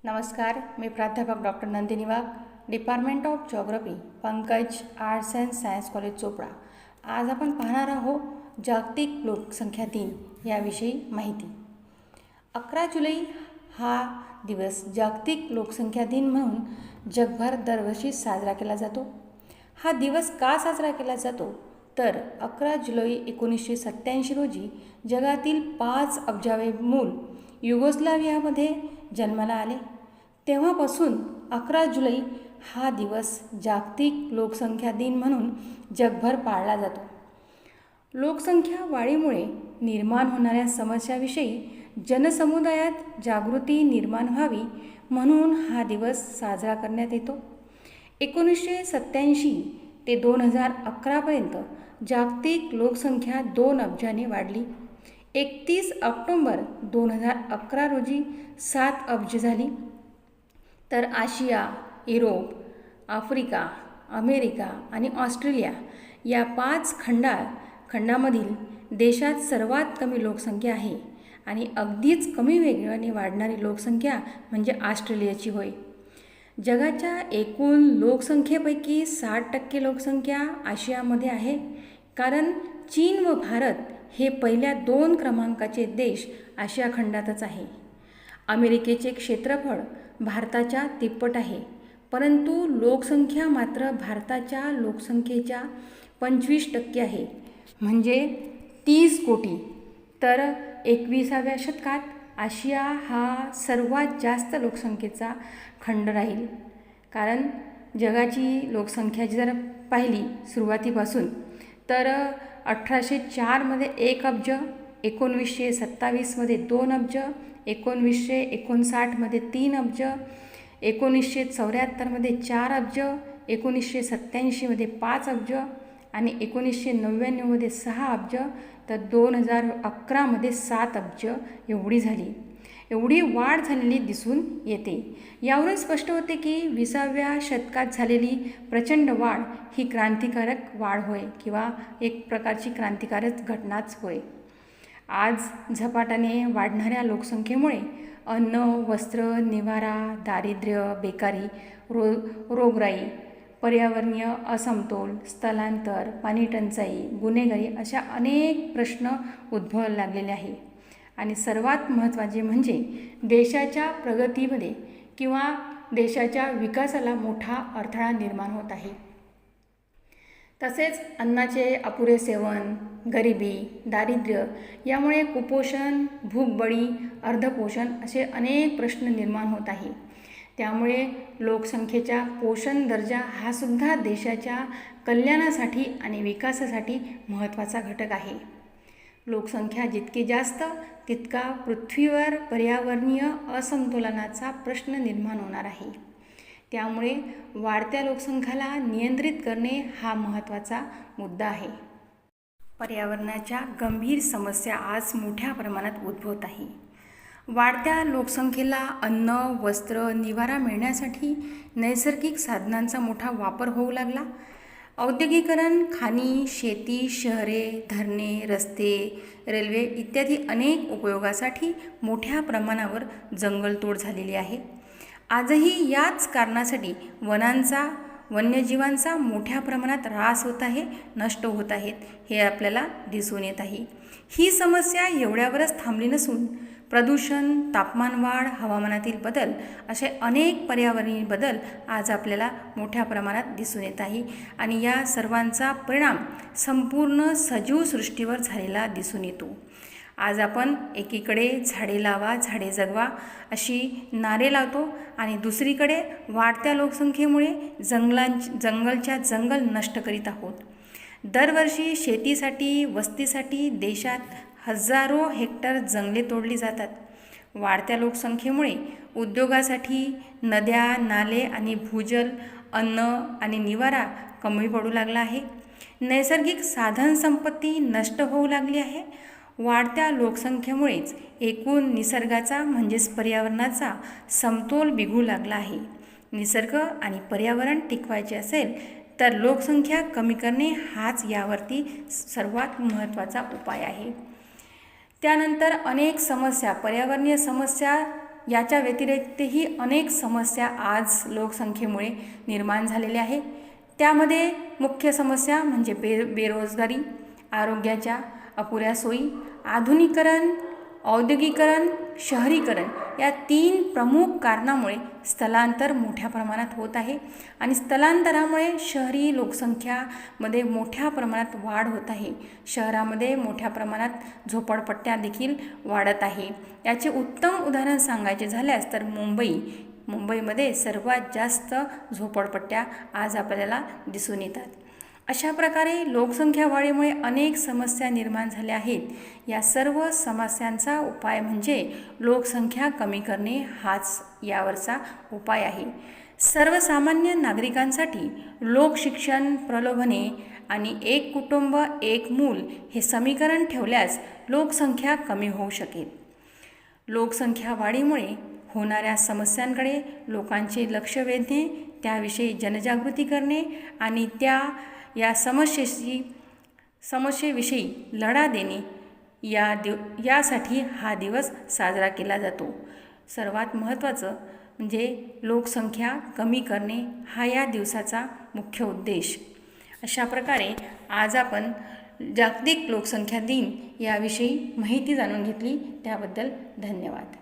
नमस्कार, मी प्राध्यापक doctor Nandini Wagh, department of geography, Pankaj arts and science college Chopda. आज आपण पाहणार आहोत जागतिक लोकसंख्या दिन याविषयी माहिती. 11 जुलै हा दिवस जागतिक लोकसंख्या दिन म्हणून जगभर दरवर्षी साजरा केला जातो. हा दिवस का साजरा केला जातो तर 11 जुलै 1987 रोजी जगातील 5 अब्जावे मूल युगोस्लावियामध्ये जन्माला आले. तेव्हापासून 11 जुलै हा दिवस जागतिक लोकसंख्या दिन म्हणून जगभर पाळला जातो. लोकसंख्या वाढीमुळे निर्माण होणाऱ्या समस्याविषयी जनसमुदायात जागृती निर्माण व्हावी म्हणून हा दिवस साजरा करण्यात येतो. 1987 ते 2011पर्यंत जागतिक लोकसंख्या 2 अब्जाने वाढली. 31 ऑक्टोबर 2011 रोजी 7 अब्ज झाली. तर आशिया, युरोप, आफ्रिका, अमेरिका आणि ऑस्ट्रेलिया या 5 खंडामधील देशात सर्वात कमी लोकसंख्या आहे आणि अगदीच कमी वेगाने वाढणारी लोकसंख्या म्हणजे ऑस्ट्रेलियाची होय. जगाच्या एकूण लोकसंख्येपैकी 60% लोकसंख्या आशियामध्ये आहे, कारण चीन व भारत हे पहिल्या 2 क्रमांकाचे देश आशिया खंडातच आहे. अमेरिकेचे क्षेत्रफळ भारताच्या तिप्पट आहे, परंतु लोकसंख्या मात्र भारताच्या लोकसंख्येच्या 25% आहे, म्हणजे 30 कोटी. तर 21व्या शतकात आशिया हा सर्वात जास्त लोकसंख्येचा खंड राहील, कारण जगाची लोकसंख्या जर पाहिली सुरुवातीपासून तर 1804मध्ये 1 अब्ज, 1927मध्ये 2 अब्ज, 1959मध्ये 3 अब्ज, 1974मध्ये 4 अब्ज, 1987मध्ये 5 अब्ज आणि 1999मध्ये 6 अब्ज, तर 2011मध्ये 7 अब्ज एवढी झाली. एवढी वाढ झालेली दिसून येते. यावरून स्पष्ट होते की 20व्या शतकात झालेली प्रचंड वाढ ही क्रांतिकारक वाढ होय किंवा एक प्रकारची क्रांतिकारक घटनाच होय. आज झपाट्याने वाढणाऱ्या लोकसंख्येमुळे अन्न, वस्त्र, निवारा, दारिद्र्य, बेकारी, रोगराई, पर्यावरणीय असमतोल, स्थलांतर, पाणीटंचाई, गुन्हेगारी अशा अनेक प्रश्न उद्भवायला लागलेले आहे. आणि सर्वात महत्त्वाचे म्हणजे देशाच्या प्रगतीमध्ये किंवा देशाच्या विकासाला मोठा अडथळा निर्माण होत आहे. तसेच अन्नाचे अपुरे सेवन, गरिबी, दारिद्र्य यामुळे कुपोषण, भूकबळी, अर्धपोषण असे अनेक प्रश्न निर्माण होत आहे. त्यामुळे लोकसंख्येचा पोषण दर्जा हा सुद्धा देशाच्या कल्याणासाठी आणि विकासासाठी महत्त्वाचा घटक आहे. लोकसंख्या जितकी जास्त तितका पृथ्वीवर पर्यावरणीय असमतोलनाचा प्रश्न निर्माण होणार आहे. त्यामुळे वाढत्या लोकसंख्येला नियंत्रित करणे हा महत्त्वाचा मुद्दा आहे. पर्यावरणाच्या गंभीर समस्या आज मोठ्या प्रमाणात उद्भवत आहे. वाढत्या लोकसंख्येला अन्न, वस्त्र, निवारा मिळण्यासाठी नैसर्गिक साधनांचा मोठा वापर होऊ लागला. औद्योगिकरण, खाणी, शेती, शहरे, धरणे, रस्ते, रेल्वे इत्यादी अनेक उपयोगासाठी मोठ्या प्रमाणावर जंगलतोड झालेली आहे. आजही याच कारणासाठी वन्यजीवांचा मोठ्या प्रमाणात ऱ्हास होत आहे, नष्ट होत आहेत, हे आपल्याला दिसून येत आहे. ही समस्या एवढ्यावरच थांबली नसून प्रदूषण, तापमानवाढ, हवामानातील बदल असे अनेक पर्यावरणीय बदल आज आपल्याला मोठ्या प्रमाणात दिसून येत आहे आणि या सर्वांचा परिणाम संपूर्ण सजीव सृष्टीवर झालेला दिसून येतो. आज आपण एकीकडे झाडे लावा, झाडे जगवा अशी नारे लावतो आणि दुसरीकडे वाढत्या लोकसंख्येमुळे जंगल नष्ट करीत आहोत. दरवर्षी शेतीसाठी, वस्तीसाठी देशात हजारो हेक्टर जंगले तोडली जातात. वाढत्या लोकसंख्येमुळे उद्योगासाठी नद्या, नाले आणि भूजल, अन्न आणि निवारा कमी पडू लागला आहे. नैसर्गिक साधनसंपत्ती नष्ट होऊ लागली आहे. वाढत्या लोकसंख्येमुळेच एकूण निसर्गाचा म्हणजेच पर्यावरणाचा समतोल बिघडू लागला आहे. निसर्ग आणि पर्यावरण टिकवायचे असेल तर लोकसंख्या कमी करणे हाच यावरती सर्वात महत्त्वाचा उपाय आहे. त्यानंतर अनेक समस्या, पर्यावरणीय समस्या याच्या व्यतिरिक्तही अनेक समस्या आज लोकसंख्येमुळे निर्माण झालेल्या आहे. त्यामध्ये मुख्य समस्या म्हणजे बेरोजगारी, आरोग्याच्या अपुऱ्या सोयी, आधुनिकीकरण, औद्योगिकरण, शहरीकरण या 3 प्रमुख कारणामुळे स्थलांतर मोठ्या प्रमाणात होत आहे आणि स्थलांतरामुळे शहरी लोकसंख्यामध्ये मोठ्या प्रमाणात वाढ होत आहे. शहरामध्ये मोठ्या प्रमाणात झोपडपट्ट्या देखील वाढत आहे. याचे उत्तम उदाहरण सांगायचे झाल्यास तर मुंबईमध्ये सर्वात जास्त झोपडपट्ट्या आज आपल्याला दिसून येतात. अशा प्रकारे लोकसंख्या वाढीमुळे अनेक समस्या निर्माण झाल्या आहेत. या सर्व समस्यांचा उपाय म्हणजे लोकसंख्या कमी करणे हाच यावरचा उपाय आहे. सर्वसामान्य नागरिकांसाठी लोकशिक्षण, प्रलोभने आणि एक कुटुंब एक मूल हे समीकरण ठेवल्यास लोकसंख्या कमी होऊ शकेल. लोकसंख्या वाढीमुळे होणाऱ्या समस्यांकडे लोकांचे लक्ष वेधणे, त्याविषयी जनजागृती करणे आणि या समस्येविषयी लढा देणे यासाठी हा दिवस साजरा केला जातो. सर्वात महत्त्वाचं म्हणजे लोकसंख्या कमी करणे हा या दिवसाचा मुख्य उद्देश. अशा प्रकारे आज आपण जागतिक लोकसंख्या दिन याविषयी माहिती जाणून घेतली. त्याबद्दल धन्यवाद.